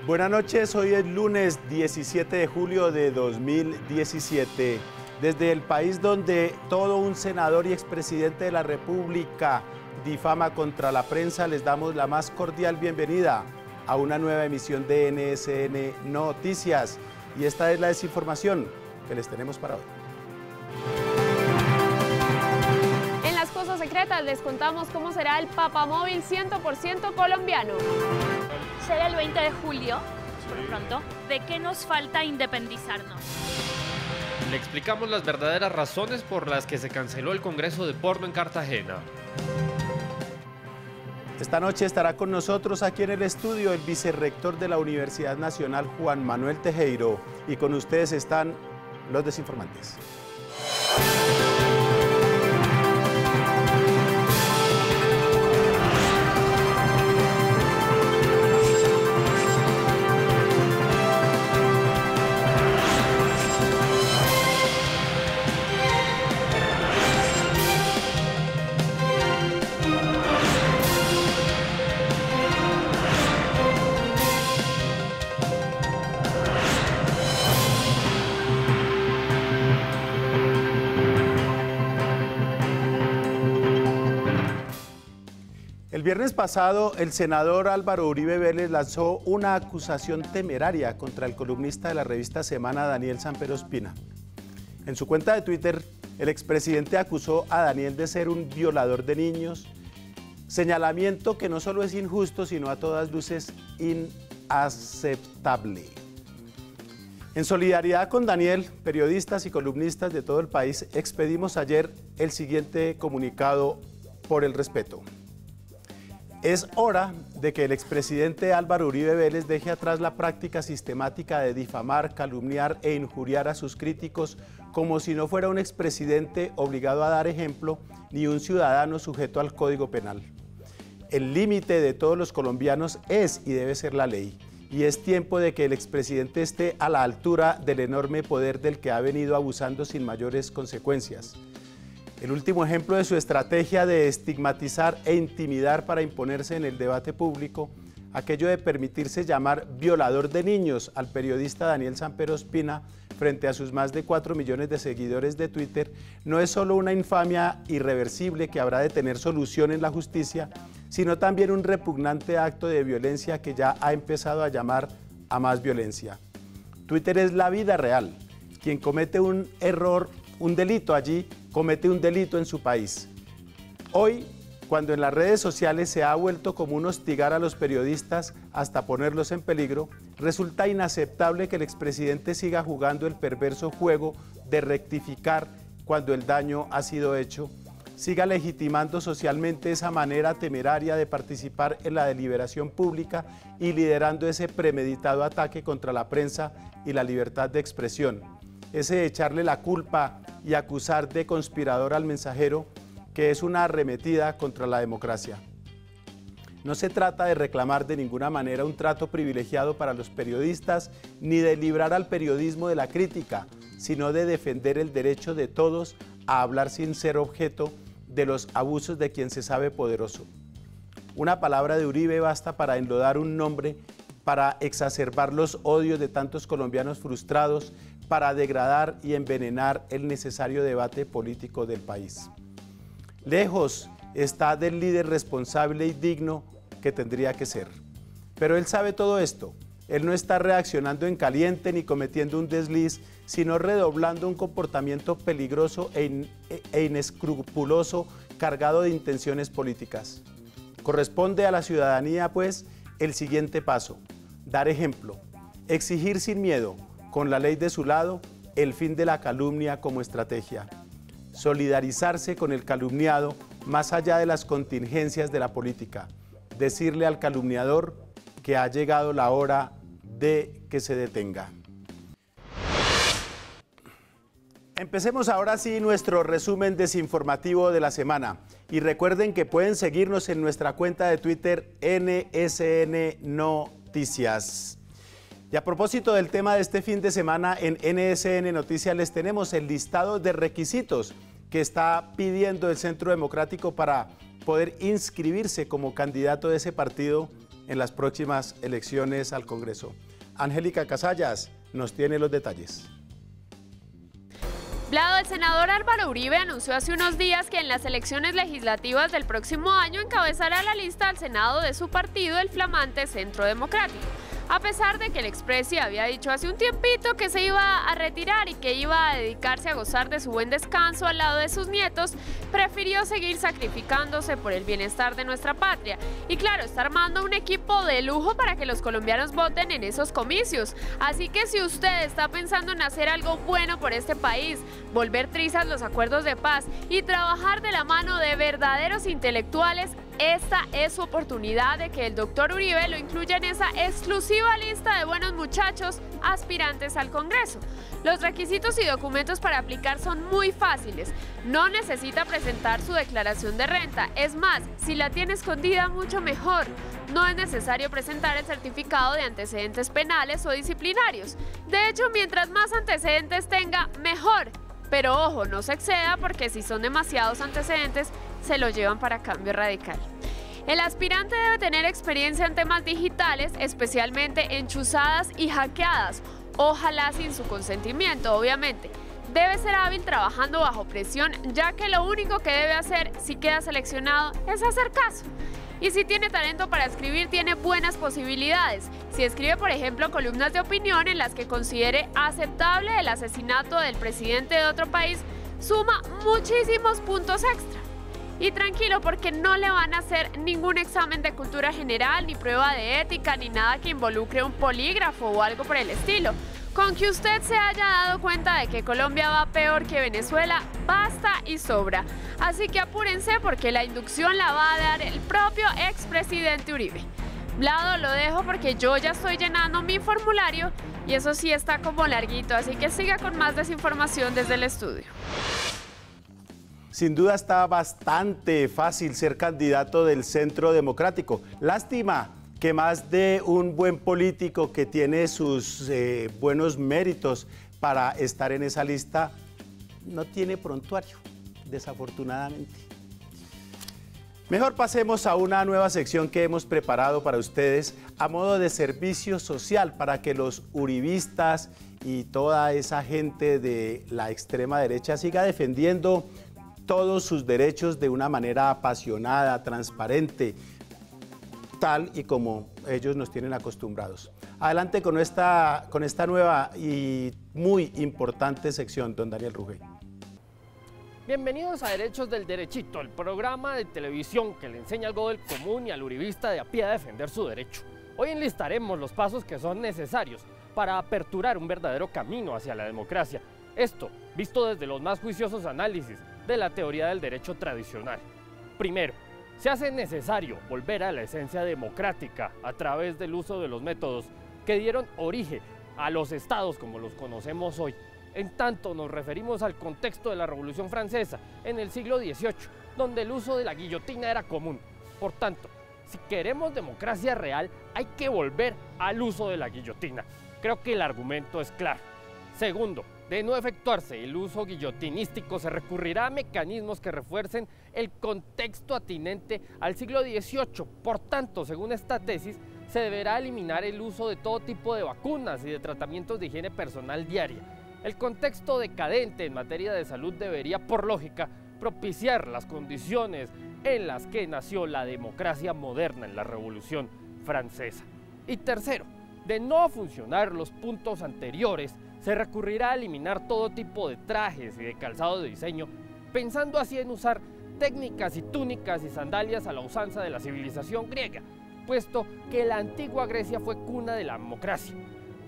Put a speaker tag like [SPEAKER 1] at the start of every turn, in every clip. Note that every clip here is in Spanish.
[SPEAKER 1] Buenas noches, hoy es lunes 17 de julio de 2017. Desde el país donde todo un senador y expresidente de la República difama contra la prensa, les damos la más cordial bienvenida a una nueva emisión de NSN Noticias. Y esta es la desinformación que les tenemos para hoy.
[SPEAKER 2] En las cosas secretas les contamos cómo será el papamóvil 100% colombiano.
[SPEAKER 3] Será el 20 de julio, por lo pronto. ¿De qué nos falta independizarnos?
[SPEAKER 4] Le explicamos las verdaderas razones por las que se canceló el Congreso de Porno en Cartagena.
[SPEAKER 1] Esta noche estará con nosotros aquí en el estudio el vicerrector de la Universidad Nacional, Juan Manuel Tejero. Y con ustedes están los desinformantes. El viernes pasado, el senador Álvaro Uribe Vélez lanzó una acusación temeraria contra el columnista de la revista Semana, Daniel Samper Ospina. En su cuenta de Twitter, el expresidente acusó a Daniel de ser un violador de niños, señalamiento que no solo es injusto, sino a todas luces inaceptable. En solidaridad con Daniel, periodistas y columnistas de todo el país expedimos ayer el siguiente comunicado por el respeto. Es hora de que el expresidente Álvaro Uribe Vélez deje atrás la práctica sistemática de difamar, calumniar e injuriar a sus críticos como si no fuera un expresidente obligado a dar ejemplo ni un ciudadano sujeto al Código Penal. El límite de todos los colombianos es y debe ser la ley, y es tiempo de que el expresidente esté a la altura del enorme poder del que ha venido abusando sin mayores consecuencias. El último ejemplo de su estrategia de estigmatizar e intimidar para imponerse en el debate público, aquello de permitirse llamar violador de niños al periodista Daniel Samper Ospina frente a sus más de 4 millones de seguidores de Twitter, no es solo una infamia irreversible que habrá de tener solución en la justicia, sino también un repugnante acto de violencia que ya ha empezado a llamar a más violencia. Twitter es la vida real. Quien comete un error, un delito allí, comete un delito en su país. Hoy, cuando en las redes sociales se ha vuelto común hostigar a los periodistas hasta ponerlos en peligro, resulta inaceptable que el expresidente siga jugando el perverso juego de rectificar cuando el daño ha sido hecho, siga legitimando socialmente esa manera temeraria de participar en la deliberación pública y liderando ese premeditado ataque contra la prensa y la libertad de expresión. Ese de echarle la culpa y acusar de conspirador al mensajero, que es una arremetida contra la democracia. No se trata de reclamar de ninguna manera un trato privilegiado para los periodistas, ni de librar al periodismo de la crítica, sino de defender el derecho de todos a hablar sin ser objeto de los abusos de quien se sabe poderoso. Una palabra de Uribe basta para enlodar un nombre, para exacerbar los odios de tantos colombianos frustrados, para degradar y envenenar el necesario debate político del país. Lejos está del líder responsable y digno que tendría que ser. Pero él sabe todo esto. Él no está reaccionando en caliente ni cometiendo un desliz, sino redoblando un comportamiento peligroso e inescrupuloso, cargado de intenciones políticas. Corresponde a la ciudadanía, pues, el siguiente paso: dar ejemplo, exigir sin miedo, con la ley de su lado, el fin de la calumnia como estrategia. Solidarizarse con el calumniado más allá de las contingencias de la política. Decirle al calumniador que ha llegado la hora de que se detenga. Empecemos ahora sí nuestro resumen desinformativo de la semana. Y recuerden que pueden seguirnos en nuestra cuenta de Twitter NSN Noticias. Y a propósito del tema de este fin de semana, en NSN Noticias les tenemos el listado de requisitos que está pidiendo el Centro Democrático para poder inscribirse como candidato de ese partido en las próximas elecciones al Congreso. Angélica Casallas nos tiene los detalles.
[SPEAKER 2] Vlado, el senador Álvaro Uribe anunció hace unos días que en las elecciones legislativas del próximo año encabezará la lista al Senado de su partido, el flamante Centro Democrático. A pesar de que el expresi había dicho hace un tiempito que se iba a retirar y que iba a dedicarse a gozar de su buen descanso al lado de sus nietos, prefirió seguir sacrificándose por el bienestar de nuestra patria. Y claro, está armando un equipo de lujo para que los colombianos voten en esos comicios. Así que si usted está pensando en hacer algo bueno por este país, volver trizas los acuerdos de paz y trabajar de la mano de verdaderos intelectuales, esta es su oportunidad de que el doctor Uribe lo incluya en esa exclusiva lista de buenos muchachos aspirantes al Congreso. Los requisitos y documentos para aplicar son muy fáciles. No necesita presentar su declaración de renta. Es más, si la tiene escondida, mucho mejor. No es necesario presentar el certificado de antecedentes penales o disciplinarios. De hecho, mientras más antecedentes tenga, mejor. Pero ojo, no se exceda porque si son demasiados antecedentes, se lo llevan para cambio radical. El aspirante debe tener experiencia en temas digitales, especialmente en chuzadas y hackeadas, ojalá sin su consentimiento, obviamente. Debe ser hábil trabajando bajo presión, ya que lo único que debe hacer si queda seleccionado es hacer caso. Y si tiene talento para escribir, tiene buenas posibilidades. Si escribe, por ejemplo, columnas de opinión en las que considere aceptable el asesinato del presidente de otro país, suma muchísimos puntos extra. Y tranquilo, porque no le van a hacer ningún examen de cultura general, ni prueba de ética, ni nada que involucre un polígrafo o algo por el estilo. Con que usted se haya dado cuenta de que Colombia va peor que Venezuela, basta y sobra. Así que apúrense porque la inducción la va a dar el propio expresidente Uribe. Vlado, lo dejo porque yo ya estoy llenando mi formulario y eso sí está como larguito, así que siga con más desinformación desde el estudio.
[SPEAKER 1] Sin duda está bastante fácil ser candidato del Centro Democrático. Lástima que más de un buen político que tiene sus buenos méritos para estar en esa lista no tiene prontuario, desafortunadamente. Mejor pasemos a una nueva sección que hemos preparado para ustedes a modo de servicio social para que los uribistas y toda esa gente de la extrema derecha siga defendiendo todos sus derechos de una manera apasionada, transparente, tal y como ellos nos tienen acostumbrados. Adelante con esta nueva y muy importante sección, don Daniel Rugey.
[SPEAKER 5] Bienvenidos a Derechos del Derechito, el programa de televisión que le enseña algo del común y al uribista de a pie a defender su derecho. Hoy enlistaremos los pasos que son necesarios para aperturar un verdadero camino hacia la democracia. Esto, visto desde los más juiciosos análisis de la teoría del derecho tradicional. Primero, se hace necesario volver a la esencia democrática a través del uso de los métodos que dieron origen a los estados como los conocemos hoy. En tanto nos referimos al contexto de la Revolución Francesa en el siglo XVIII, donde el uso de la guillotina era común. Por tanto, si queremos democracia real, hay que volver al uso de la guillotina. Creo que el argumento es claro. Segundo, de no efectuarse el uso guillotinístico, se recurrirá a mecanismos que refuercen el contexto atinente al siglo XVIII. Por tanto, según esta tesis, se deberá eliminar el uso de todo tipo de vacunas y de tratamientos de higiene personal diaria. El contexto decadente en materia de salud debería, por lógica, propiciar las condiciones en las que nació la democracia moderna en la Revolución Francesa. Y tercero, de no funcionar los puntos anteriores, se recurrirá a eliminar todo tipo de trajes y de calzado de diseño, pensando así en usar técnicas y túnicas y sandalias a la usanza de la civilización griega, puesto que la antigua Grecia fue cuna de la democracia.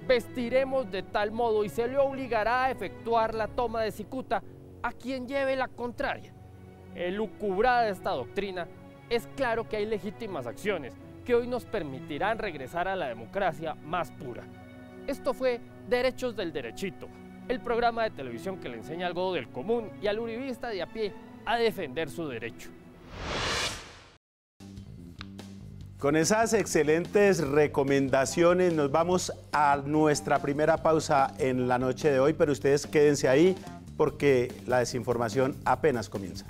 [SPEAKER 5] Vestiremos de tal modo y se le obligará a efectuar la toma de cicuta a quien lleve la contraria. Elucubrada esta doctrina, es claro que hay legítimas acciones que hoy nos permitirán regresar a la democracia más pura. Esto fue Derechos del Derechito, el programa de televisión que le enseña algo del común y al uribista de a pie a defender su derecho.
[SPEAKER 1] Con esas excelentes recomendaciones nos vamos a nuestra primera pausa en la noche de hoy, pero ustedes quédense ahí porque la desinformación apenas comienza.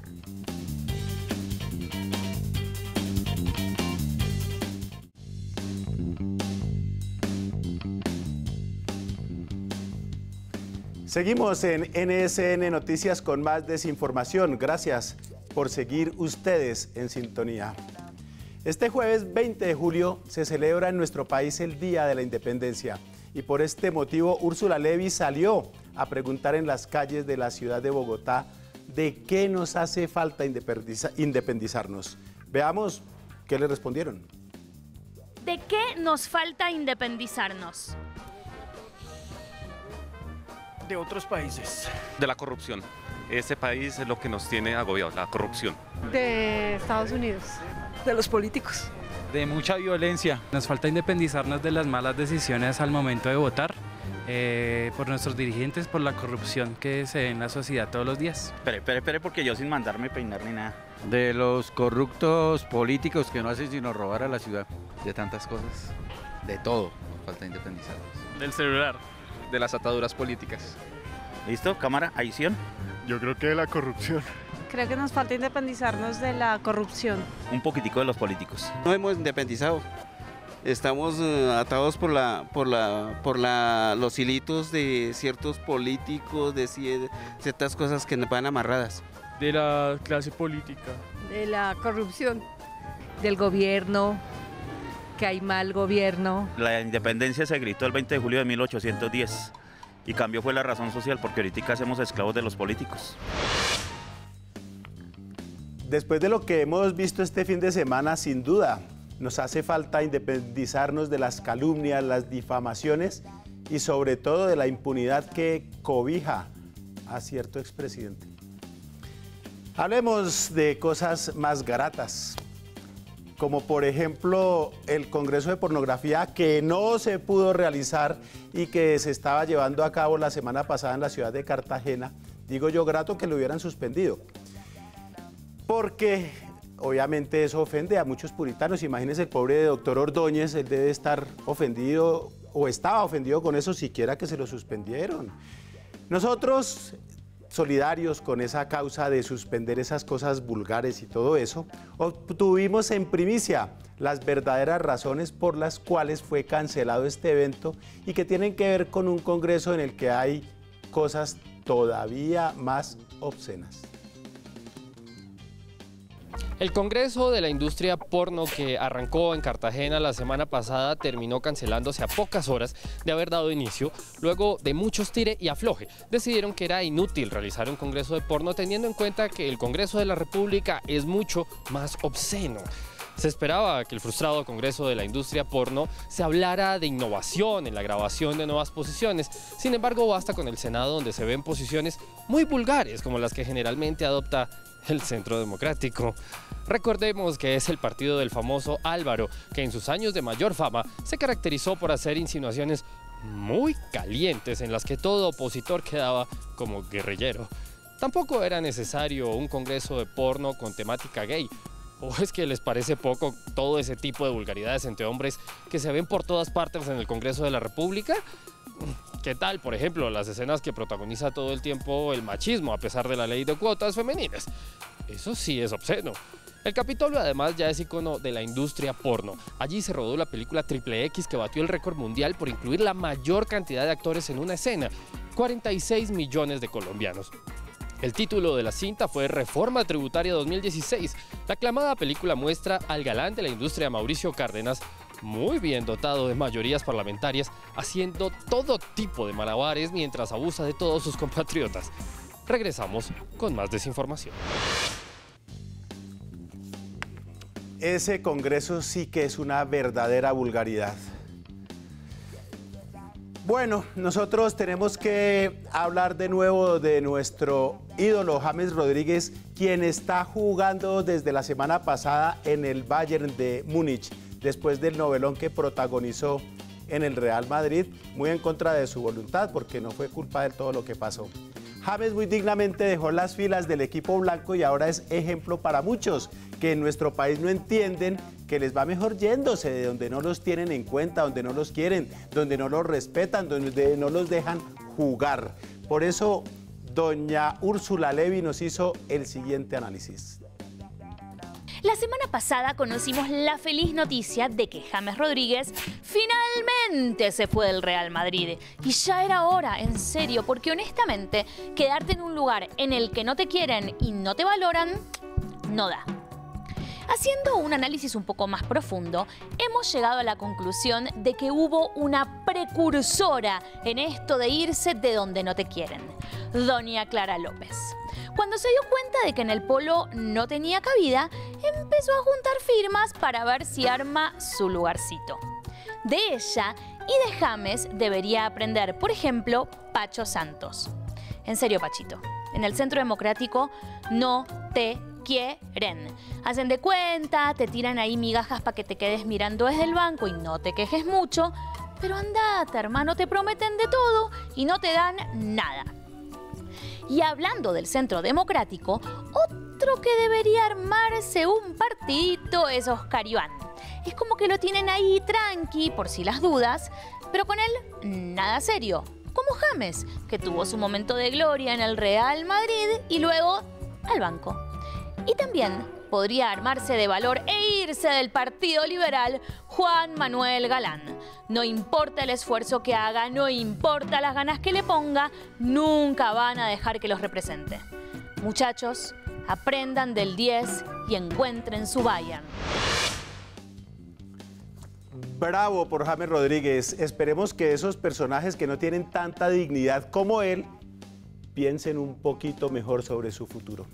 [SPEAKER 1] Seguimos en NSN Noticias con más desinformación. Gracias por seguir ustedes en sintonía. Este jueves 20 de julio se celebra en nuestro país el Día de la Independencia y por este motivo Úrsula Levy salió a preguntar en las calles de la ciudad de Bogotá de qué nos hace falta independizarnos. Veamos qué le respondieron.
[SPEAKER 3] ¿De qué nos falta independizarnos?
[SPEAKER 6] De otros países.
[SPEAKER 7] De la corrupción. Este país es lo que nos tiene agobiados, la corrupción.
[SPEAKER 8] De Estados Unidos.
[SPEAKER 6] De los políticos.
[SPEAKER 9] De mucha violencia. Nos falta independizarnos de las malas decisiones al momento de votar, por nuestros dirigentes, por la corrupción que se ve en la sociedad todos los días.
[SPEAKER 10] Espere, porque yo sin mandarme peinar ni nada.
[SPEAKER 11] De los corruptos políticos que no hacen sino robar a la ciudad. De tantas cosas. De todo. Nos falta independizarnos.
[SPEAKER 12] Del celular.
[SPEAKER 13] De las ataduras políticas.
[SPEAKER 10] ¿Listo? Cámara, acción.
[SPEAKER 14] Yo creo que de la corrupción.
[SPEAKER 8] Creo que nos falta independizarnos de la corrupción.
[SPEAKER 10] Un poquitico de los políticos.
[SPEAKER 15] No hemos independizado. Estamos atados por los hilitos de ciertos políticos, de ciertas cosas que nos van amarradas.
[SPEAKER 12] De la clase política.
[SPEAKER 8] De la corrupción. Del gobierno, que hay mal gobierno.
[SPEAKER 10] La independencia se gritó el 20 de julio de 1810 y cambió fue la razón social porque ahorita hacemos esclavos de los políticos.
[SPEAKER 1] Después de lo que hemos visto este fin de semana, sin duda, nos hace falta independizarnos de las calumnias, las difamaciones y sobre todo de la impunidad que cobija a cierto expresidente. Hablemos de cosas más gratas, como por ejemplo el Congreso de Pornografía que no se pudo realizar y que se estaba llevando a cabo la semana pasada en la ciudad de Cartagena. Digo yo grato que lo hubieran suspendido, porque obviamente eso ofende a muchos puritanos. Imagínense el pobre doctor Ordóñez, él debe estar ofendido o estaba ofendido con eso, siquiera que se lo suspendieron. Nosotros, solidarios con esa causa de suspender esas cosas vulgares y todo eso, obtuvimos en primicia las verdaderas razones por las cuales fue cancelado este evento y que tienen que ver con un congreso en el que hay cosas todavía más obscenas.
[SPEAKER 5] El Congreso de la Industria Porno que arrancó en Cartagena la semana pasada terminó cancelándose a pocas horas de haber dado inicio. Luego de muchos tire y afloje, decidieron que era inútil realizar un Congreso de Porno teniendo en cuenta que el Congreso de la República es mucho más obsceno. Se esperaba que el frustrado Congreso de la Industria Porno se hablara de innovación en la grabación de nuevas posiciones. Sin embargo, basta con el Senado donde se ven posiciones muy vulgares como las que generalmente adopta el Centro Democrático. Recordemos que es el partido del famoso Álvaro, que en sus años de mayor fama se caracterizó por hacer insinuaciones muy calientes en las que todo opositor quedaba como guerrillero. Tampoco era necesario un congreso de porno con temática gay. ¿O es que les parece poco todo ese tipo de vulgaridades entre hombres que se ven por todas partes en el Congreso de la República? ¿Qué tal, por ejemplo, las escenas que protagoniza todo el tiempo el machismo a pesar de la ley de cuotas femeninas? Eso sí es obsceno. El Capitolio además ya es icono de la industria porno. Allí se rodó la película Triple X que batió el récord mundial por incluir la mayor cantidad de actores en una escena, 46 millones de colombianos. El título de la cinta fue Reforma Tributaria 2016. La aclamada película muestra al galán de la industria Mauricio Cárdenas, muy bien dotado de mayorías parlamentarias, haciendo todo tipo de malabares mientras abusa de todos sus compatriotas. Regresamos con más desinformación.
[SPEAKER 1] Ese Congreso sí que es una verdadera vulgaridad. Bueno, nosotros tenemos que hablar de nuevo de nuestro ídolo James Rodríguez, quien está jugando desde la semana pasada en el Bayern de Múnich, después del novelón que protagonizó en el Real Madrid, muy en contra de su voluntad, porque no fue culpa de todo lo que pasó. James muy dignamente dejó las filas del equipo blanco y ahora es ejemplo para muchos que en nuestro país no entienden que les va mejor yéndose de donde no los tienen en cuenta, donde no los quieren, donde no los respetan, donde no los dejan jugar. Por eso, doña Úrsula Levy nos hizo el siguiente análisis.
[SPEAKER 3] La semana pasada conocimos la feliz noticia de que James Rodríguez finalmente se fue del Real Madrid. Y ya era hora, en serio, porque honestamente, quedarte en un lugar en el que no te quieren y no te valoran, no da. Haciendo un análisis un poco más profundo, hemos llegado a la conclusión de que hubo una precursora en esto de irse de donde no te quieren, doña Clara López. Cuando se dio cuenta de que en el Polo no tenía cabida, empezó a juntar firmas para ver si arma su lugarcito. De ella y de James debería aprender, por ejemplo, Pacho Santos. En serio, Pachito, en el Centro Democrático no te quieren. Hacen de cuenta, te tiran ahí migajas para que te quedes mirando desde el banco y no te quejes mucho, pero andate, hermano, te prometen de todo y no te dan nada. Y hablando del Centro Democrático, otro que debería armarse un partidito es Oscar Iván. Es como que lo tienen ahí tranqui, por si las dudas, pero con él nada serio. Como James, que tuvo su momento de gloria en el Real Madrid y luego al banco. Y también podría armarse de valor e irse del Partido Liberal Juan Manuel Galán. No importa el esfuerzo que haga, no importa las ganas que le ponga, nunca van a dejar que los represente. Muchachos, aprendan del 10 y encuentren su Bayern.
[SPEAKER 1] Bravo por James Rodríguez. Esperemos que esos personajes que no tienen tanta dignidad como él piensen un poquito mejor sobre su futuro.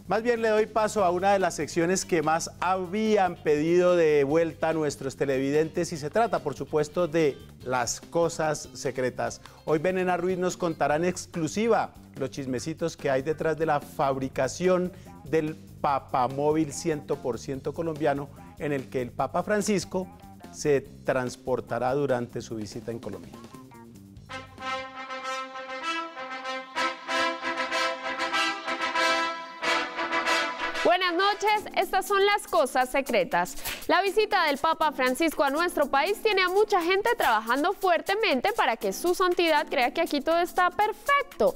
[SPEAKER 1] Más bien le doy paso a una de las secciones que más habían pedido de vuelta a nuestros televidentes y se trata, por supuesto, de las cosas secretas. Hoy Venena Ruiz nos contará en exclusiva los chismecitos que hay detrás de la fabricación del papamóvil 100% colombiano en el que el Papa Francisco se transportará durante su visita en Colombia.
[SPEAKER 2] Buenas noches, estas son las cosas secretas. La visita del Papa Francisco a nuestro país tiene a mucha gente trabajando fuertemente para que su santidad crea que aquí todo está perfecto.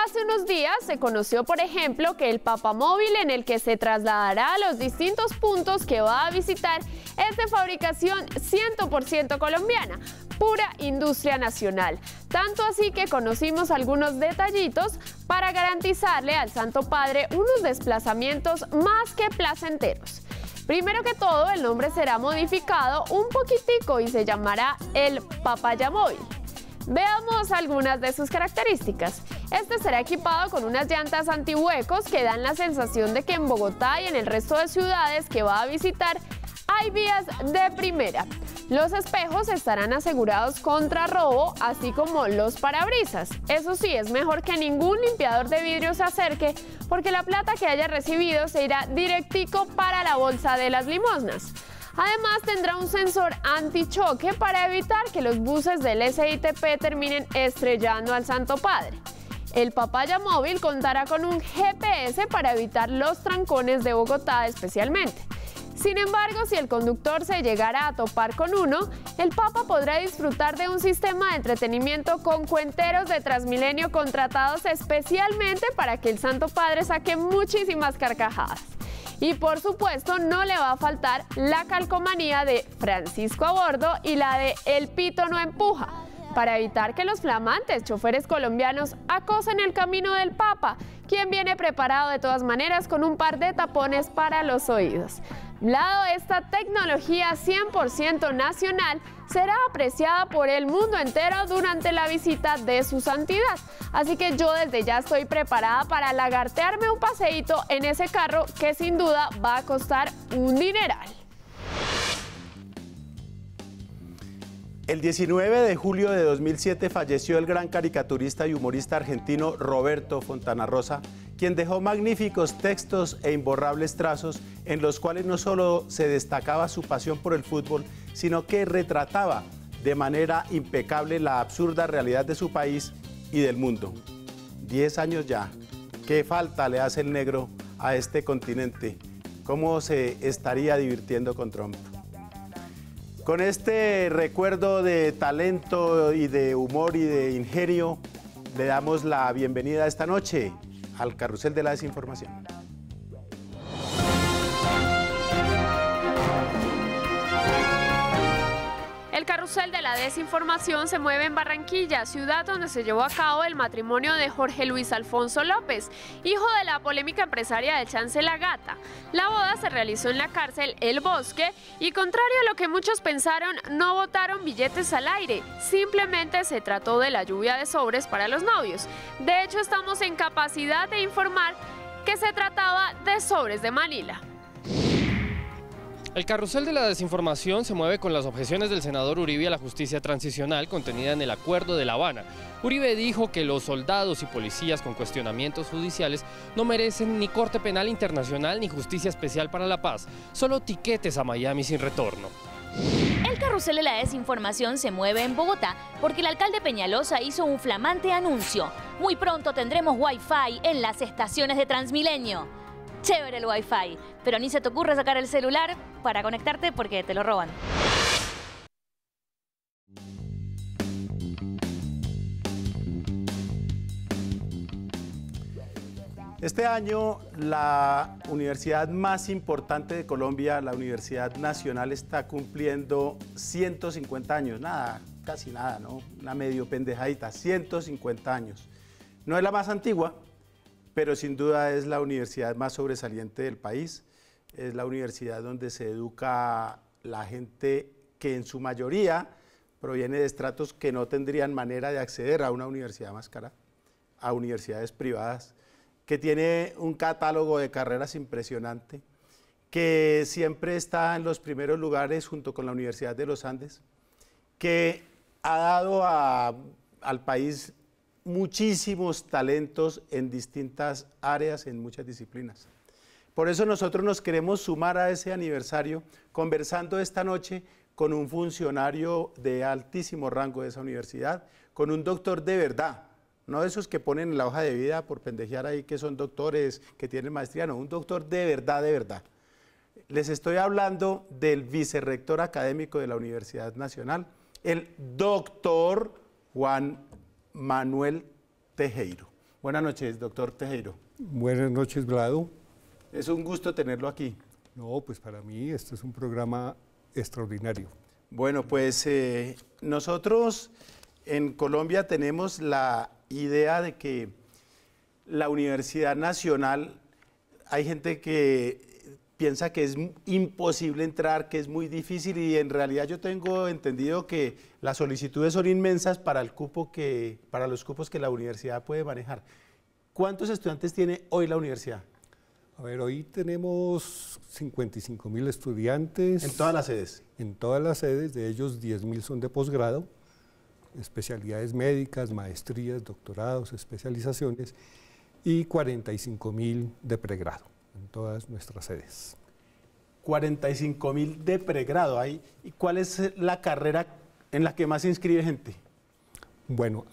[SPEAKER 2] Hace unos días se conoció, por ejemplo, que el papamóvil en el que se trasladará a los distintos puntos que va a visitar es de fabricación 100% colombiana, pura industria nacional. Tanto así que conocimos algunos detallitos para garantizarle al Santo Padre unos desplazamientos más que placenteros. Primero que todo, el nombre será modificado un poquitico y se llamará el Papayamóvil. Veamos algunas de sus características. Este será equipado con unas llantas antihuecos que dan la sensación de que en Bogotá y en el resto de ciudades que va a visitar hay vías de primera. Los espejos estarán asegurados contra robo, así como los parabrisas. Eso sí, es mejor que ningún limpiador de vidrio se acerque, porque la plata que haya recibido se irá directico para la bolsa de las limosnas. Además, tendrá un sensor antichoque para evitar que los buses del SITP terminen estrellando al Santo Padre. El Papayamóvil contará con un GPS para evitar los trancones de Bogotá especialmente. Sin embargo, si el conductor se llegara a topar con uno, el Papa podrá disfrutar de un sistema de entretenimiento con cuenteros de Transmilenio contratados especialmente para que el Santo Padre saque muchísimas carcajadas. Y por supuesto, no le va a faltar la calcomanía de Francisco a bordo y la de El Pito no empuja, para evitar que los flamantes choferes colombianos acosen el camino del Papa, quien viene preparado de todas maneras con un par de tapones para los oídos. Dado esta tecnología 100% nacional, será apreciada por el mundo entero durante la visita de su santidad. Así que yo desde ya estoy preparada para lagartearme un paseíto en ese carro que sin duda va a costar un dineral.
[SPEAKER 1] El 19 de julio de 2007 falleció el gran caricaturista y humorista argentino Roberto Fontana Rosa, quien dejó magníficos textos e imborrables trazos en los cuales no solo se destacaba su pasión por el fútbol, sino que retrataba de manera impecable la absurda realidad de su país y del mundo. 10 años ya. ¿Qué falta le hace el negro a este continente? ¿Cómo se estaría divirtiendo con Trump? Con este recuerdo de talento y de humor y de ingenio, le damos la bienvenida esta noche al Carrusel de la Desinformación.
[SPEAKER 2] El carrusel de la desinformación se mueve en Barranquilla, ciudad donde se llevó a cabo el matrimonio de Jorge Luis Alfonso López, hijo de la polémica empresaria del Chance La Gata. La boda se realizó en la cárcel El Bosque y, contrario a lo que muchos pensaron, no botaron billetes al aire, simplemente se trató de la lluvia de sobres para los novios. De hecho, estamos en capacidad de informar que se trataba de sobres de Manila.
[SPEAKER 5] El carrusel de la desinformación se mueve con las objeciones del senador Uribe a la justicia transicional contenida en el Acuerdo de La Habana. Uribe dijo que los soldados y policías con cuestionamientos judiciales no merecen ni corte penal internacional ni justicia especial para la paz, solo tiquetes a Miami sin retorno.
[SPEAKER 3] El carrusel de la desinformación se mueve en Bogotá porque el alcalde Peñalosa hizo un flamante anuncio. Muy pronto tendremos Wi-Fi en las estaciones de Transmilenio. Chévere el Wi-Fi, pero ni se te ocurre sacar el celular para conectarte porque te lo roban.
[SPEAKER 1] Este año la universidad más importante de Colombia, la Universidad Nacional, está cumpliendo 150 años. Nada, casi nada, ¿no? Una medio pendejadita, 150 años. No es la más antigua, pero sin duda es la universidad más sobresaliente del país. Es la universidad donde se educa la gente que en su mayoría proviene de estratos que no tendrían manera de acceder a una universidad más cara, a universidades privadas, que tiene un catálogo de carreras impresionante, que siempre está en los primeros lugares junto con la Universidad de los Andes, que ha dado al país muchísimos talentos en distintas áreas, en muchas disciplinas. Por eso nosotros nos queremos sumar a ese aniversario conversando esta noche con un funcionario de altísimo rango de esa universidad, con un doctor de verdad, no de esos que ponen en la hoja de vida por pendejear ahí que son doctores, que tienen maestría, no, un doctor de verdad, de verdad. Les estoy hablando del vicerrector académico de la Universidad Nacional, el doctor Juan Manuel Tejero. Buenas noches, doctor Tejero.
[SPEAKER 16] Buenas noches, Vlado.
[SPEAKER 1] Es un gusto tenerlo aquí.
[SPEAKER 16] No, pues para mí esto es un programa extraordinario.
[SPEAKER 1] Bueno, pues nosotros en Colombia tenemos la idea de que la Universidad Nacional, hay gente que piensa que es imposible entrar, que es muy difícil, y en realidad yo tengo entendido que las solicitudes son inmensas para los cupos que la universidad puede manejar. ¿Cuántos estudiantes tiene hoy la universidad?
[SPEAKER 16] A ver, hoy tenemos 55.000 estudiantes.
[SPEAKER 1] ¿En todas las sedes?
[SPEAKER 16] En todas las sedes, de ellos 10.000 son de posgrado, especialidades médicas, maestrías, doctorados, especializaciones, y 45.000 de pregrado en todas nuestras sedes.
[SPEAKER 1] 45.000 de pregrado. ¿Y cuál es la carrera en la que más se inscribe gente?
[SPEAKER 16] Bueno,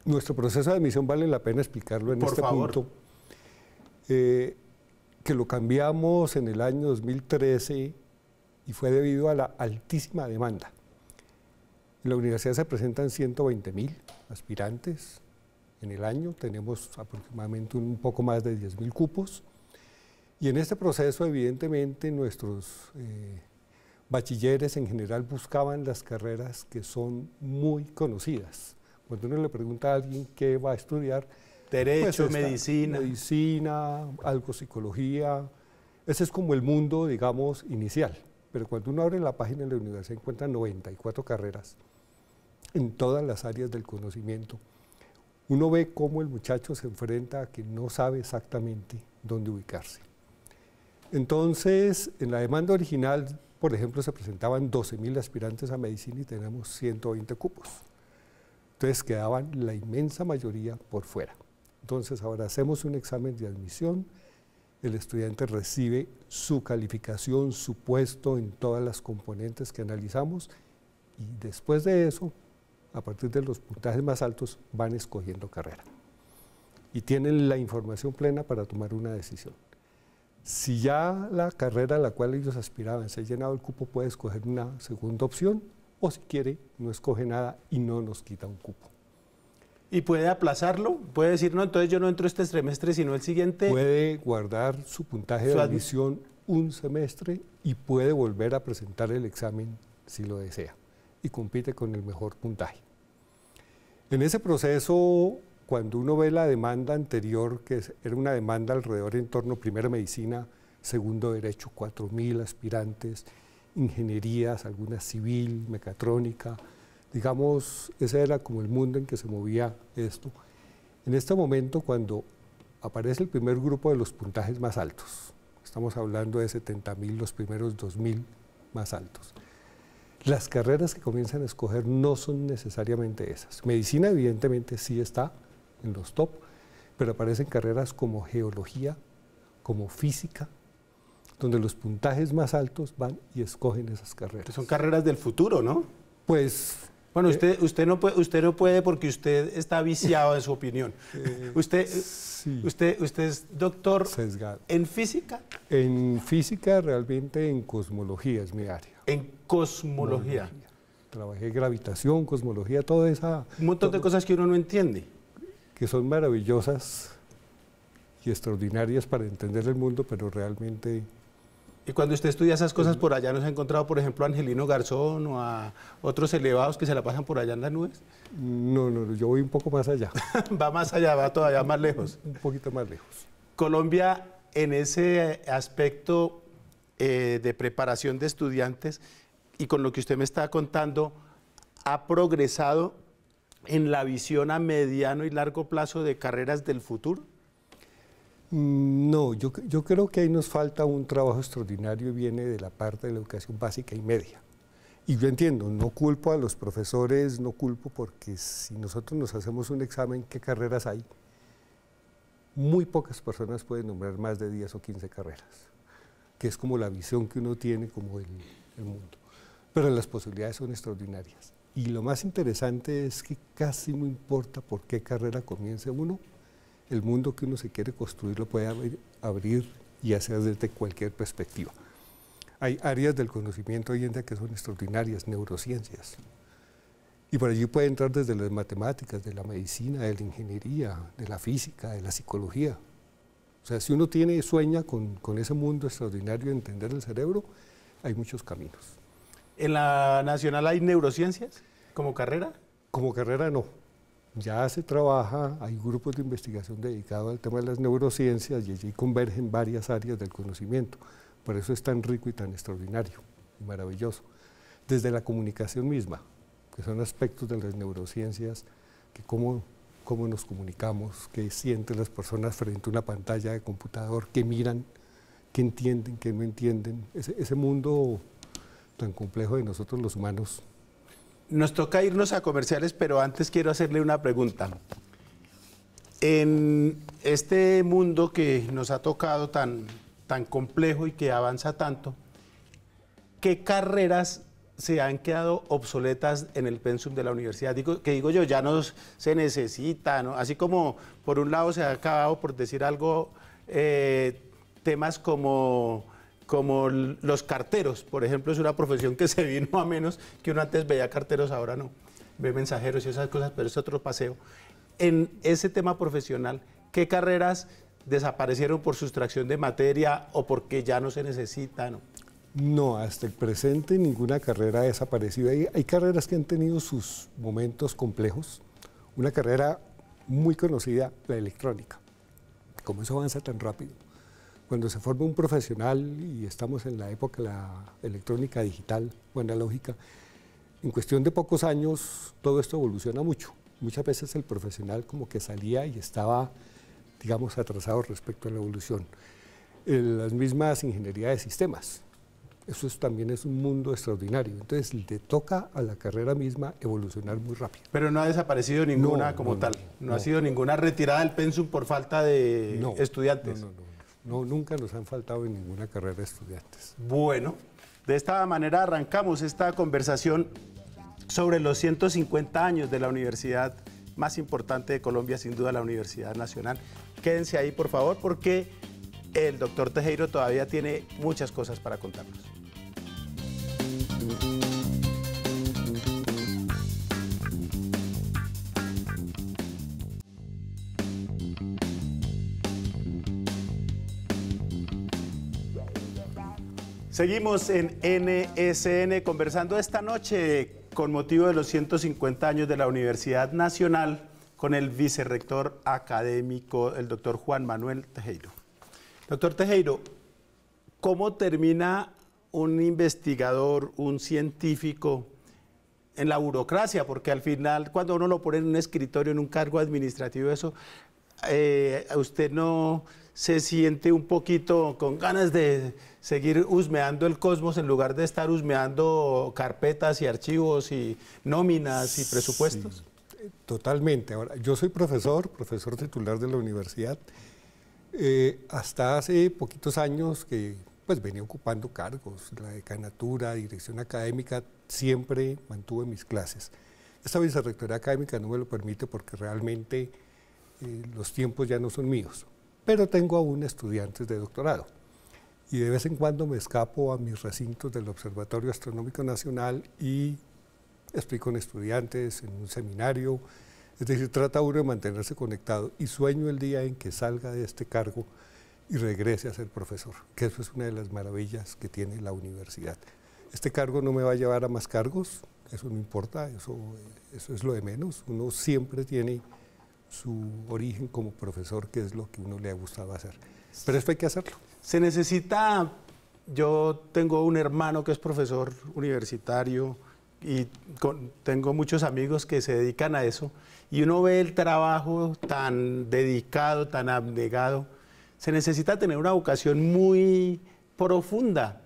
[SPEAKER 16] nuestro proceso de admisión vale la pena explicarlo en este punto. Que lo cambiamos en el año 2013 y fue debido a la altísima demanda. En la universidad se presentan 120.000 aspirantes en el año, tenemos aproximadamente un poco más de 10.000 cupos, y en este proceso evidentemente nuestros bachilleres en general buscaban las carreras que son muy conocidas. Cuando uno le pregunta a alguien qué va a estudiar,
[SPEAKER 1] Derecho,
[SPEAKER 16] pues medicina, algo psicología, ese es como el mundo, digamos, inicial. Pero cuando uno abre la página de la universidad encuentra 94 carreras en todas las áreas del conocimiento. Uno ve cómo el muchacho se enfrenta a que no sabe exactamente dónde ubicarse. Entonces, en la demanda original, por ejemplo, se presentaban 12.000 aspirantes a medicina y tenemos 120 cupos. Entonces quedaban la inmensa mayoría por fuera. Entonces ahora hacemos un examen de admisión, el estudiante recibe su calificación, su puesto en todas las componentes que analizamos, y después de eso, a partir de los puntajes más altos, van escogiendo carrera. Y tienen la información plena para tomar una decisión. Si ya la carrera a la cual ellos aspiraban se ha llenado el cupo, puede escoger una segunda opción, o si quiere, no escoge nada y no nos quita un cupo.
[SPEAKER 1] ¿Y puede aplazarlo? ¿Puede decir, no, entonces yo no entro este semestre, sino el siguiente?
[SPEAKER 16] Puede guardar su puntaje de admisión un semestre y puede volver a presentar el examen si lo desea, y compite con el mejor puntaje. En ese proceso, cuando uno ve la demanda anterior, que era una demanda alrededor en torno a primera medicina, segundo derecho, 4.000 aspirantes, ingenierías, algunas civil, mecatrónica, digamos, ese era como el mundo en que se movía esto. En este momento, cuando aparece el primer grupo de los puntajes más altos, estamos hablando de 70.000, los primeros 2.000 más altos. Las carreras que comienzan a escoger no son necesariamente esas. Medicina evidentemente sí está en los top, pero aparecen carreras como geología, como física, donde los puntajes más altos van y escogen esas carreras.
[SPEAKER 1] Son carreras del futuro, ¿no?
[SPEAKER 16] Pues...
[SPEAKER 1] Bueno, usted no puede porque usted está viciado en su opinión. Usted es doctor
[SPEAKER 16] sesgado.
[SPEAKER 1] ¿En física?
[SPEAKER 16] En física, realmente en cosmología es mi área.
[SPEAKER 1] ¿En cosmología?
[SPEAKER 16] Trabajé gravitación, cosmología, toda esa...
[SPEAKER 1] Un montón de cosas que uno no entiende.
[SPEAKER 16] Que son maravillosas y extraordinarias para entender el mundo, pero realmente...
[SPEAKER 1] Y cuando usted estudia esas cosas por allá, ¿no se ha encontrado, por ejemplo, a Angelino Garzón o a otros elevados que se la pasan por allá en las nubes?
[SPEAKER 16] No, yo voy un poco más allá.
[SPEAKER 1] Va más allá, va todavía más lejos.
[SPEAKER 16] Un poquito más lejos.
[SPEAKER 1] Colombia, en ese aspecto de preparación de estudiantes y con lo que usted me está contando, ¿ha progresado en la visión a mediano y largo plazo de carreras del futuro?
[SPEAKER 16] No, yo creo que ahí nos falta un trabajo extraordinario y viene de la parte de la educación básica y media. Y yo entiendo, no culpo a los profesores, no culpo porque si nosotros nos hacemos un examen, ¿qué carreras hay? Muy pocas personas pueden nombrar más de 10 o 15 carreras, que es como la visión que uno tiene como el mundo. Pero las posibilidades son extraordinarias. Y lo más interesante es que casi no importa por qué carrera comience uno, el mundo que uno se quiere construir lo puede abrir y hacer desde cualquier perspectiva. Hay áreas del conocimiento hoy en día que son extraordinarias, neurociencias. Y por allí puede entrar desde las matemáticas, de la medicina, de la ingeniería, de la física, de la psicología. O sea, si uno sueña con ese mundo extraordinario de entender el cerebro, hay muchos caminos.
[SPEAKER 1] ¿En la Nacional hay neurociencias como carrera?
[SPEAKER 16] Como carrera no. Ya se trabaja, hay grupos de investigación dedicados al tema de las neurociencias y allí convergen varias áreas del conocimiento. Por eso es tan rico y tan extraordinario y maravilloso. Desde la comunicación misma, que son aspectos de las neurociencias, que cómo nos comunicamos, qué sienten las personas frente a una pantalla de computador, qué miran, qué entienden, qué no entienden. Ese mundo tan complejo de nosotros los humanos.
[SPEAKER 1] Nos toca irnos a comerciales, pero antes quiero hacerle una pregunta. En este mundo que nos ha tocado tan complejo y que avanza tanto, ¿qué carreras se han quedado obsoletas en el pensum de la universidad? Digo yo, ya no se necesita, ¿no? Así como por un lado se ha acabado, por decir algo, temas como los carteros, por ejemplo, es una profesión que se vino a menos, que uno antes veía carteros, ahora no, ve mensajeros y esas cosas, pero es otro paseo. En ese tema profesional, ¿qué carreras desaparecieron por sustracción de materia o porque ya no se necesitan?
[SPEAKER 16] No, hasta el presente ninguna carrera ha desaparecido. Hay carreras que han tenido sus momentos complejos. Una carrera muy conocida, la electrónica. Como eso avanza tan rápido. Cuando se forma un profesional, y estamos en la época de la electrónica digital o analógica, en cuestión de pocos años todo esto evoluciona mucho. Muchas veces el profesional como que salía y estaba, digamos, atrasado respecto a la evolución. Las mismas ingeniería de sistemas, eso también es un mundo extraordinario. Entonces le toca a la carrera misma evolucionar muy rápido.
[SPEAKER 1] Pero no ha desaparecido ninguna tal, no ha sido ninguna retirada del pensum por falta de estudiantes.
[SPEAKER 16] No, nunca nos han faltado en ninguna carrera estudiantes.
[SPEAKER 1] Bueno, de esta manera arrancamos esta conversación sobre los 150 años de la universidad más importante de Colombia, sin duda la Universidad Nacional. Quédense ahí, por favor, porque el doctor Tejero todavía tiene muchas cosas para contarnos. Seguimos en NSN conversando esta noche con motivo de los 150 años de la Universidad Nacional con el vicerrector académico, el doctor Juan Manuel Tejero. Doctor Tejero, ¿cómo termina un investigador, un científico en la burocracia? Porque al final, cuando uno lo pone en un escritorio, en un cargo administrativo, eso, usted no se siente un poquito con ganas de seguir husmeando el cosmos en lugar de estar husmeando carpetas y archivos y nóminas y presupuestos.
[SPEAKER 16] Sí, totalmente. Ahora, yo soy profesor titular de la universidad. Hasta hace poquitos años que pues venía ocupando cargos, la decanatura, dirección académica, siempre mantuve mis clases. Esta vicerrectoría académica no me lo permite porque realmente los tiempos ya no son míos, pero tengo aún estudiantes de doctorado y de vez en cuando me escapo a mis recintos del Observatorio Astronómico Nacional y explico con estudiantes en un seminario, es decir, trata uno de mantenerse conectado y sueño el día en que salga de este cargo y regrese a ser profesor, que eso es una de las maravillas que tiene la universidad. Este cargo no me va a llevar a más cargos, eso no importa, eso es lo de menos, uno siempre tiene su origen como profesor, que es lo que uno le ha gustado hacer. Pero esto hay que hacerlo.
[SPEAKER 1] Se necesita, yo tengo un hermano que es profesor universitario y tengo muchos amigos que se dedican a eso y uno ve el trabajo tan dedicado, tan abnegado. Se necesita tener una vocación muy profunda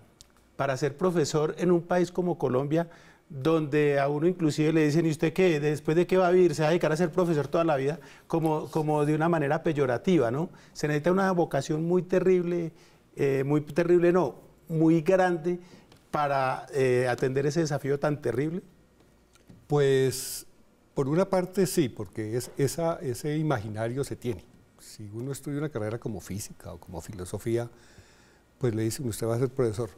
[SPEAKER 1] para ser profesor en un país como Colombia, donde a uno inclusive le dicen, ¿y usted qué? ¿Después de qué va a vivir? ¿Se va a dedicar a ser profesor toda la vida? Como de una manera peyorativa, ¿no? Se necesita una vocación muy terrible, muy grande para atender ese desafío tan terrible.
[SPEAKER 16] Pues, por una parte sí, porque ese imaginario se tiene. Si uno estudia una carrera como física o como filosofía, pues le dicen, usted va a ser profesor.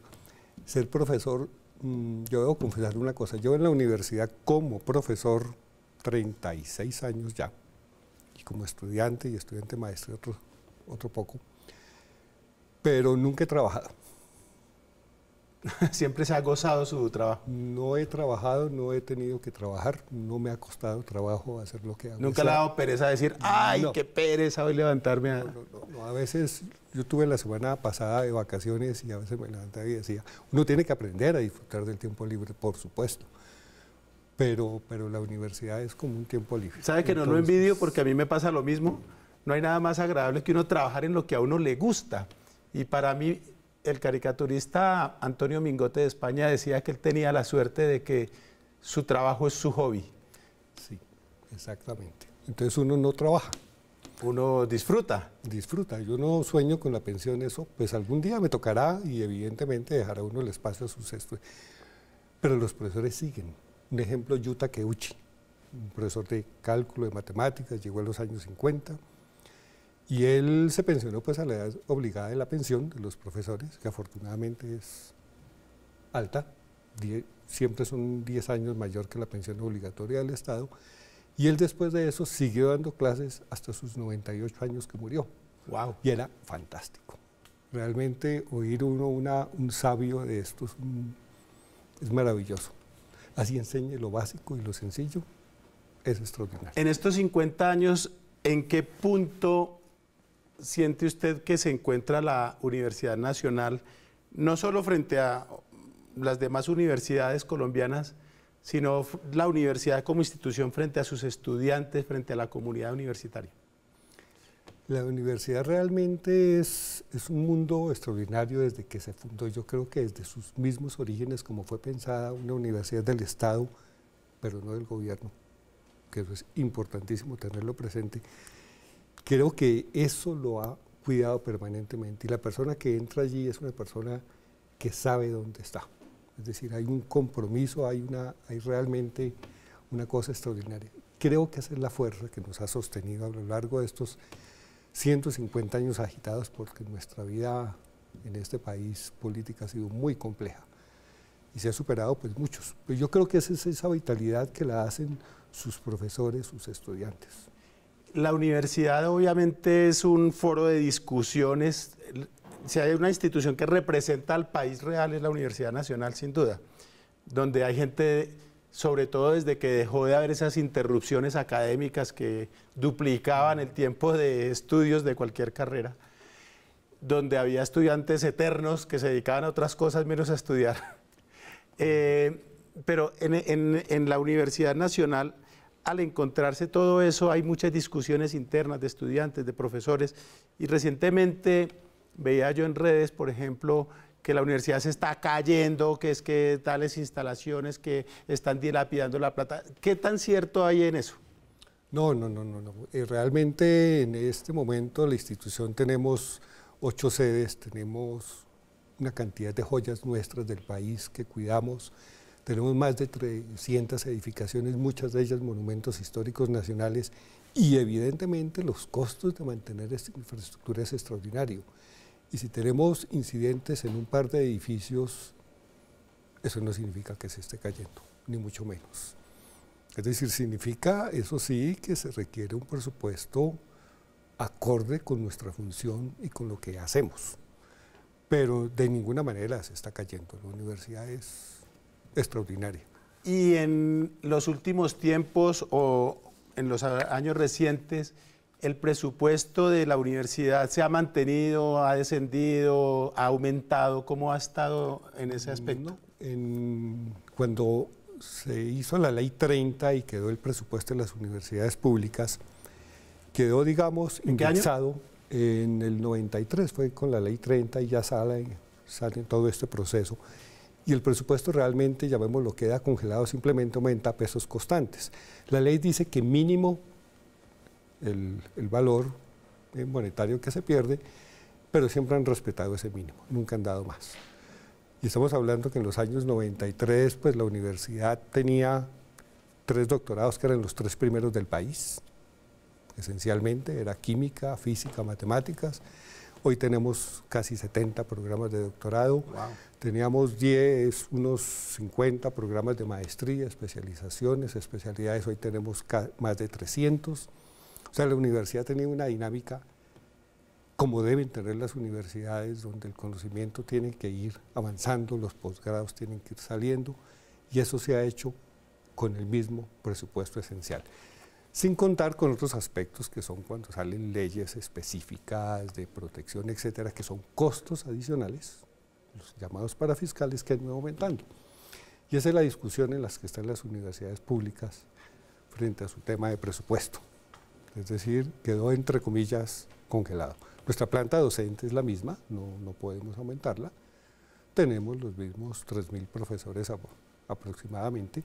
[SPEAKER 16] Ser profesor, yo debo confesar una cosa, yo en la universidad como profesor 36 años ya, y como estudiante y estudiante maestro otro poco, pero nunca he trabajado.
[SPEAKER 1] Siempre se ha gozado su trabajo.
[SPEAKER 16] No he trabajado, no he tenido que trabajar, no me ha costado trabajo hacer lo que hago.
[SPEAKER 1] ¿Nunca le ha dado pereza decir, ay, no, qué pereza hoy levantarme a...?
[SPEAKER 16] No, a veces, yo tuve la semana pasada de vacaciones y a veces me levantaba y decía, uno tiene que aprender a disfrutar del tiempo libre, por supuesto, pero la universidad es como un tiempo libre.
[SPEAKER 1] ¿Sabe que no lo envidio? Porque a mí me pasa lo mismo. No hay nada más agradable que uno trabajar en lo que a uno le gusta. Y para mí, el caricaturista Antonio Mingote de España decía que él tenía la suerte de que su trabajo es su hobby.
[SPEAKER 16] Sí, exactamente. Entonces uno no trabaja.
[SPEAKER 1] Uno disfruta.
[SPEAKER 16] Disfruta. Yo no sueño con la pensión, eso pues algún día me tocará y evidentemente dejará uno el espacio a sus estudios. Pero los profesores siguen. Un ejemplo, Yuta Keuchi, un profesor de cálculo, de matemáticas, llegó en los años 50. Y él se pensionó pues a la edad obligada de la pensión de los profesores, que afortunadamente es alta, siempre son 10 años mayor que la pensión obligatoria del Estado, y él después de eso siguió dando clases hasta sus 98 años que murió.
[SPEAKER 1] Wow.
[SPEAKER 16] Y era fantástico. Realmente oír un sabio de estos es maravilloso. Así enseñe lo básico y lo sencillo, es extraordinario.
[SPEAKER 1] En estos 50 años, ¿en qué punto siente usted que se encuentra la Universidad Nacional, no solo frente a las demás universidades colombianas, sino la universidad como institución frente a sus estudiantes, frente a la comunidad universitaria?
[SPEAKER 16] La universidad realmente es un mundo extraordinario desde que se fundó. Yo creo que desde sus mismos orígenes, como fue pensada una universidad del Estado, pero no del gobierno, que eso es importantísimo tenerlo presente. Creo que eso lo ha cuidado permanentemente y la persona que entra allí es una persona que sabe dónde está. Es decir, hay un compromiso, hay realmente una cosa extraordinaria. Creo que esa es la fuerza que nos ha sostenido a lo largo de estos 150 años agitados, porque nuestra vida en este país política ha sido muy compleja y se ha superado pues muchos. Pero yo creo que esa es esa vitalidad que la hacen sus profesores, sus estudiantes.
[SPEAKER 1] La universidad obviamente es un foro de discusiones. si hay una institución que representa al país real es la Universidad Nacional, sin duda, donde hay gente, sobre todo desde que dejó de haber esas interrupciones académicas que duplicaban el tiempo de estudios de cualquier carrera, donde había estudiantes eternos que se dedicaban a otras cosas menos a estudiar. Pero en la Universidad Nacional, al encontrarse todo eso, hay muchas discusiones internas de estudiantes, de profesores, y recientemente veía yo en redes, por ejemplo, que la universidad se está cayendo, que es que tales instalaciones que están dilapidando la plata. ¿Qué tan cierto hay en eso?
[SPEAKER 16] No. Realmente en este momento la institución tenemos 8 sedes, tenemos una cantidad de joyas nuestras del país que cuidamos, tenemos más de 300 edificaciones, muchas de ellas monumentos históricos nacionales, y evidentemente los costos de mantener esta infraestructura es extraordinario. Y si tenemos incidentes en un par de edificios, eso no significa que se esté cayendo, ni mucho menos. Es decir, significa, eso sí, que se requiere un presupuesto acorde con nuestra función y con lo que hacemos. Pero de ninguna manera se está cayendo, la universidad es extraordinaria.
[SPEAKER 1] Y en los últimos tiempos o en los años recientes, ¿el presupuesto de la universidad se ha mantenido, ha descendido, ha aumentado? ¿Cómo ha estado en ese aspecto?
[SPEAKER 16] Cuando se hizo la Ley 30 y quedó el presupuesto de las universidades públicas, quedó, digamos, indexado en el 93, fue con la Ley 30 y ya sale todo este proceso. Y el presupuesto realmente, llamémoslo, queda congelado, simplemente aumenta a pesos constantes. La ley dice que mínimo el valor monetario que se pierde, pero siempre han respetado ese mínimo, nunca han dado más. Y estamos hablando que en los años 93, pues la universidad tenía 3 doctorados que eran los 3 primeros del país, esencialmente, era química, física, matemáticas. Hoy tenemos casi 70 programas de doctorado, teníamos unos 50 programas de maestría, especializaciones, especialidades, hoy tenemos más de 300. O sea, la universidad tenía una dinámica como deben tener las universidades, donde el conocimiento tiene que ir avanzando, los posgrados tienen que ir saliendo, y eso se ha hecho con el mismo presupuesto esencial. Sin contar con otros aspectos que son cuando salen leyes específicas de protección, etcétera, que son costos adicionales, los llamados parafiscales, que han ido aumentando. Y esa es la discusión en la que están las universidades públicas frente a su tema de presupuesto. Es decir, quedó entre comillas congelado. Nuestra planta docente es la misma, no podemos aumentarla. Tenemos los mismos 3.000 profesores aproximadamente,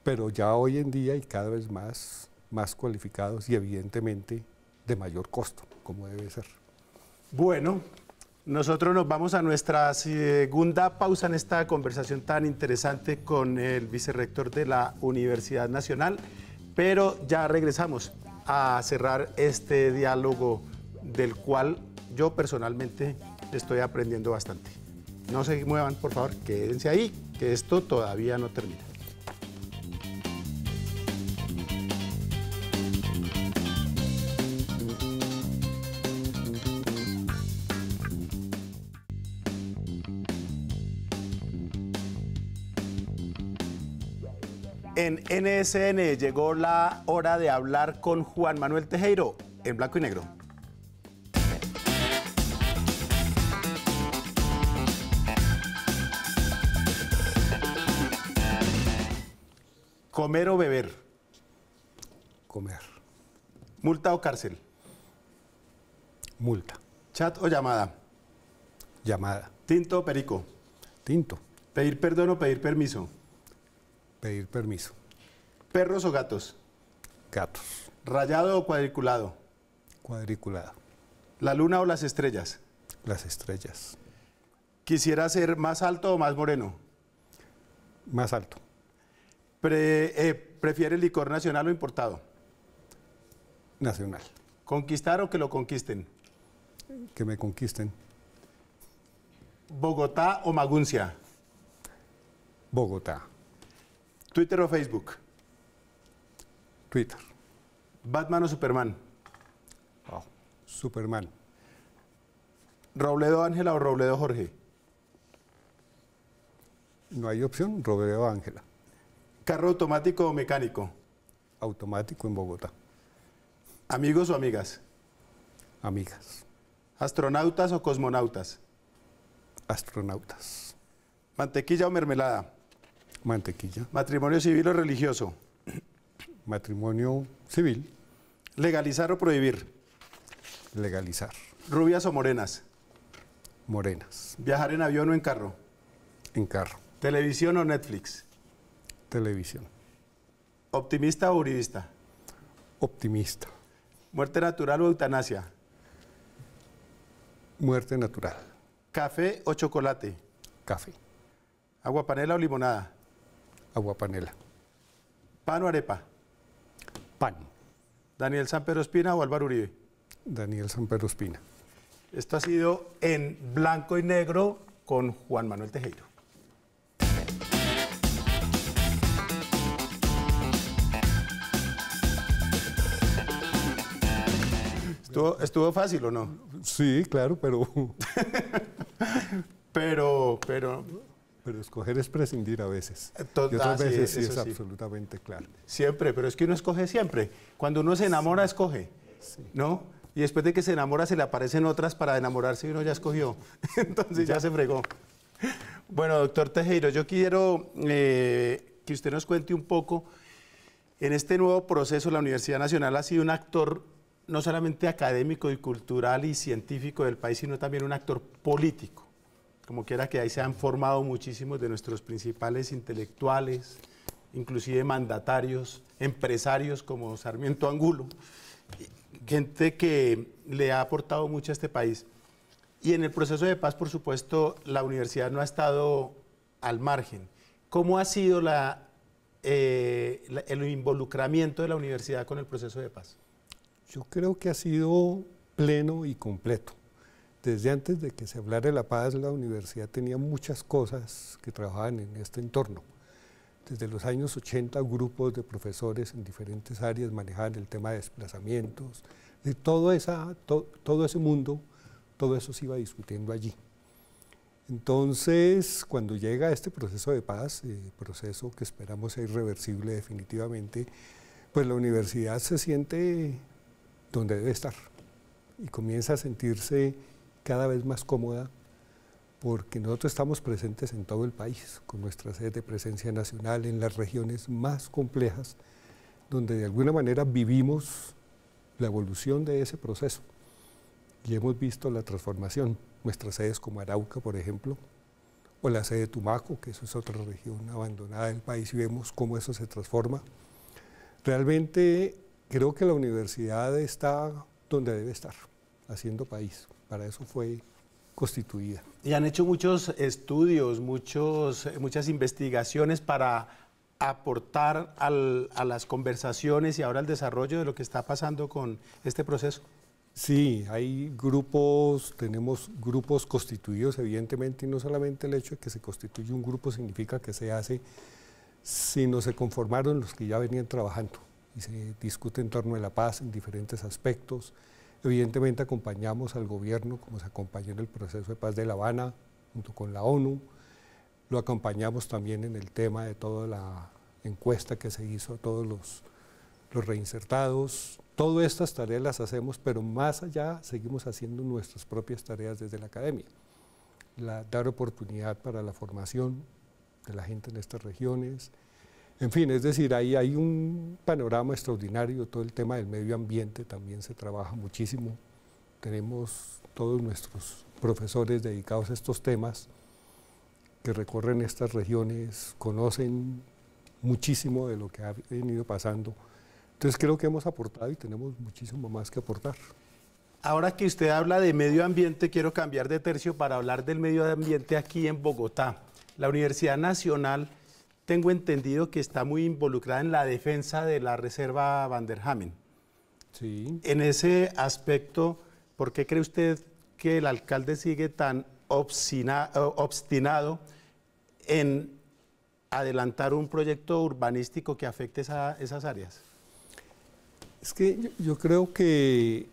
[SPEAKER 16] pero ya hoy en día y cada vez más cualificados y evidentemente de mayor costo, como debe ser.
[SPEAKER 1] Bueno, nosotros nos vamos a nuestra segunda pausa en esta conversación tan interesante con el vicerrector de la Universidad Nacional, pero ya regresamos a cerrar este diálogo del cual yo personalmente estoy aprendiendo bastante. No se muevan, por favor, quédense ahí, que esto todavía no termina. En NSN llegó la hora de hablar con Juan Manuel Tejero, en blanco y negro. ¿Comer o beber?
[SPEAKER 16] Comer.
[SPEAKER 1] ¿Multa o cárcel?
[SPEAKER 16] Multa.
[SPEAKER 1] ¿Chat o llamada?
[SPEAKER 16] Llamada.
[SPEAKER 1] ¿Tinto o perico?
[SPEAKER 16] Tinto.
[SPEAKER 1] ¿Pedir perdón o pedir permiso?
[SPEAKER 16] Pedir permiso.
[SPEAKER 1] ¿Perros o gatos?
[SPEAKER 16] Gatos.
[SPEAKER 1] ¿Rayado o cuadriculado?
[SPEAKER 16] Cuadriculado.
[SPEAKER 1] ¿La luna o las estrellas?
[SPEAKER 16] Las estrellas.
[SPEAKER 1] ¿Quisiera ser más alto o más moreno?
[SPEAKER 16] Más alto.
[SPEAKER 1] ¿Prefiere licor nacional o importado?
[SPEAKER 16] Nacional.
[SPEAKER 1] ¿Conquistar o que lo conquisten?
[SPEAKER 16] Que me conquisten.
[SPEAKER 1] ¿Bogotá o Maguncia?
[SPEAKER 16] Bogotá.
[SPEAKER 1] ¿Twitter o Facebook?
[SPEAKER 16] Twitter.
[SPEAKER 1] ¿Batman o Superman?
[SPEAKER 16] Oh, Superman.
[SPEAKER 1] ¿Robledo Ángela o Robledo Jorge?
[SPEAKER 16] No hay opción, Robledo Ángela.
[SPEAKER 1] ¿Carro automático o mecánico?
[SPEAKER 16] Automático en Bogotá.
[SPEAKER 1] ¿Amigos o amigas?
[SPEAKER 16] Amigas.
[SPEAKER 1] ¿Astronautas o cosmonautas?
[SPEAKER 16] Astronautas.
[SPEAKER 1] ¿Mantequilla o mermelada?
[SPEAKER 16] Mantequilla.
[SPEAKER 1] ¿Matrimonio civil o religioso?
[SPEAKER 16] Matrimonio civil.
[SPEAKER 1] ¿Legalizar o prohibir?
[SPEAKER 16] Legalizar.
[SPEAKER 1] ¿Rubias o morenas?
[SPEAKER 16] Morenas.
[SPEAKER 1] ¿Viajar en avión o en carro?
[SPEAKER 16] En carro.
[SPEAKER 1] ¿Televisión o Netflix?
[SPEAKER 16] Televisión.
[SPEAKER 1] ¿Optimista o uribista?
[SPEAKER 16] Optimista.
[SPEAKER 1] ¿Muerte natural o eutanasia?
[SPEAKER 16] Muerte natural.
[SPEAKER 1] ¿Café o chocolate?
[SPEAKER 16] Café.
[SPEAKER 1] ¿Agua panela o limonada?
[SPEAKER 16] Agua panela.
[SPEAKER 1] ¿Pan o arepa?
[SPEAKER 16] Pan.
[SPEAKER 1] ¿Daniel Sanpedro Espina o Álvaro Uribe?
[SPEAKER 16] Daniel Sanpedro Espina.
[SPEAKER 1] Esto ha sido En Blanco y Negro con Juan Manuel Tejero. ¿Estuvo fácil o no?
[SPEAKER 16] Sí, claro, pero...
[SPEAKER 1] pero
[SPEAKER 16] escoger es prescindir a veces. Y otras veces sí es absolutamente claro.
[SPEAKER 1] Siempre, pero es que uno escoge siempre. Cuando uno se enamora, escoge, ¿no? Y después de que se enamora, se le aparecen otras para enamorarse y uno ya escogió. Entonces ya se fregó. Bueno, doctor Tejero, yo quiero que usted nos cuente un poco. En este nuevo proceso, la Universidad Nacional ha sido un actor no solamente académico y cultural y científico del país, sino también un actor político. Como quiera que ahí se han formado muchísimos de nuestros principales intelectuales, inclusive mandatarios, empresarios como Sarmiento Angulo, gente que le ha aportado mucho a este país. Y en el proceso de paz, por supuesto, la universidad no ha estado al margen. ¿Cómo ha sido el involucramiento de la universidad con el proceso de paz?
[SPEAKER 16] Yo creo que ha sido pleno y completo. Desde antes de que se hablara de la paz, la universidad tenía muchas cosas que trabajaban en este entorno. Desde los años 80, grupos de profesores en diferentes áreas manejaban el tema de desplazamientos, de todo ese mundo, todo eso se iba discutiendo allí. Entonces, cuando llega este proceso de paz, proceso que esperamos sea irreversible definitivamente, pues la universidad se siente donde debe estar y comienza a sentirse cada vez más cómoda porque nosotros estamos presentes en todo el país, con nuestra sede de presencia nacional en las regiones más complejas, donde de alguna manera vivimos la evolución de ese proceso y hemos visto la transformación. Nuestras sedes como Arauca, por ejemplo, o la sede de Tumaco, que eso es otra región abandonada del país, y vemos cómo eso se transforma. Realmente creo que la universidad está donde debe estar, haciendo país. Para eso fue constituida.
[SPEAKER 1] Y han hecho muchos estudios, muchas investigaciones para aportar a las conversaciones y ahora al desarrollo de lo que está pasando con este proceso.
[SPEAKER 16] Sí, hay grupos, tenemos grupos constituidos evidentemente, y no solamente el hecho de que se constituye un grupo significa que se hace, sino se conformaron los que ya venían trabajando y se discute en torno a la paz en diferentes aspectos. Evidentemente acompañamos al gobierno como se acompañó en el proceso de paz de La Habana junto con la ONU, lo acompañamos también en el tema de toda la encuesta que se hizo a todos los reinsertados. Todas estas tareas las hacemos, pero más allá seguimos haciendo nuestras propias tareas desde la academia. Dar oportunidad para la formación de la gente en estas regiones. En fin, es decir, ahí hay un panorama extraordinario, todo el tema del medio ambiente también se trabaja muchísimo. Tenemos todos nuestros profesores dedicados a estos temas que recorren estas regiones, conocen muchísimo de lo que ha venido pasando. Entonces creo que hemos aportado y tenemos muchísimo más que aportar.
[SPEAKER 1] Ahora que usted habla de medio ambiente, quiero cambiar de tercio para hablar del medio ambiente aquí en Bogotá. La Universidad Nacional, tengo entendido que está muy involucrada en la defensa de la Reserva Van der Hamen.
[SPEAKER 16] Sí.
[SPEAKER 1] En ese aspecto, ¿por qué cree usted que el alcalde sigue tan obstinado en adelantar un proyecto urbanístico que afecte esas áreas?
[SPEAKER 16] Es que yo creo que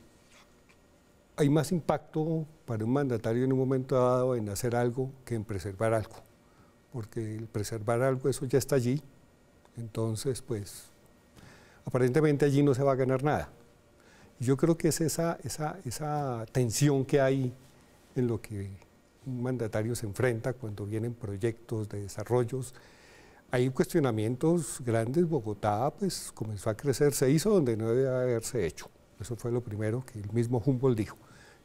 [SPEAKER 16] hay más impacto para un mandatario en un momento dado en hacer algo que en preservar algo, porque el preservar algo, eso ya está allí, entonces pues aparentemente allí no se va a ganar nada. Y yo creo que es esa tensión que hay en lo que un mandatario se enfrenta cuando vienen proyectos de desarrollos. Hay cuestionamientos grandes. Bogotá pues comenzó a crecer, se hizo donde no debe haberse hecho. Eso fue lo primero que el mismo Humboldt dijo.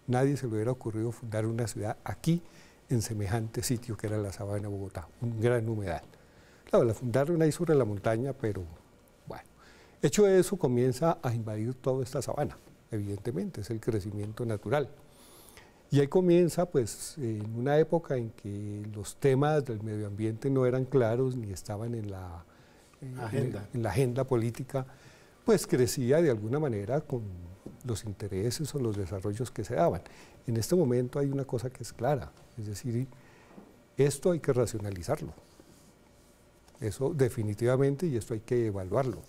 [SPEAKER 16] Nadie se le hubiera ocurrido fundar una ciudad aquí en semejante sitio que era la sabana de Bogotá, un gran humedal. Claro, la fundaron ahí sobre la montaña, pero bueno, hecho eso comienza a invadir toda esta sabana, evidentemente, es el crecimiento natural. Y ahí comienza, pues, en una época en que los temas del medio ambiente no eran claros ni estaban en la agenda política, pues crecía de alguna manera con los intereses o los desarrollos que se daban. En este momento hay una cosa que es clara, es decir, esto hay que racionalizarlo. Eso definitivamente, y esto hay que evaluarlo.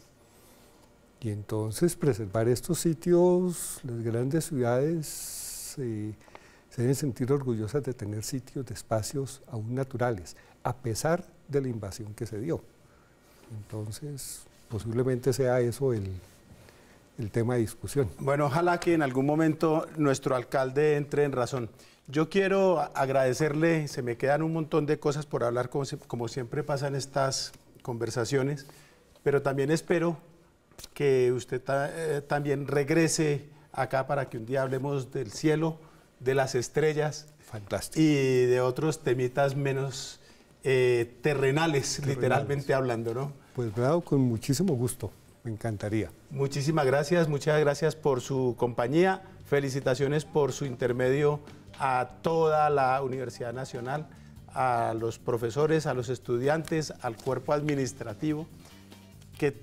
[SPEAKER 16] Y entonces preservar estos sitios, las grandes ciudades se deben sentir orgullosas de tener sitios de espacios aún naturales, a pesar de la invasión que se dio. Entonces, posiblemente sea eso el tema de discusión.
[SPEAKER 1] Bueno, ojalá que en algún momento nuestro alcalde entre en razón. Yo quiero agradecerle, se me quedan un montón de cosas por hablar, como siempre pasa en estas conversaciones, pero también espero que usted también regrese acá para que un día hablemos del cielo, de las estrellas.
[SPEAKER 16] Fantástico.
[SPEAKER 1] Y de otros temitas menos terrenales, literalmente hablando, ¿no?
[SPEAKER 16] Pues claro, con muchísimo gusto, me encantaría.
[SPEAKER 1] Muchísimas gracias, muchas gracias por su compañía, felicitaciones por su intermedio a toda la Universidad Nacional, a los profesores, a los estudiantes, al cuerpo administrativo, que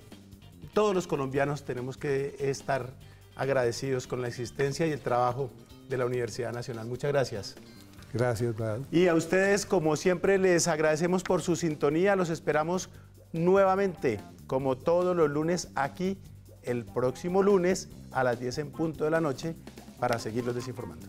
[SPEAKER 1] todos los colombianos tenemos que estar agradecidos con la existencia y el trabajo de la Universidad Nacional. Muchas gracias.
[SPEAKER 16] Gracias, Brad.
[SPEAKER 1] Y a ustedes, como siempre, les agradecemos por su sintonía. Los esperamos nuevamente, como todos los lunes, aquí el próximo lunes a las 10 en punto de la noche para seguirlos desinformando.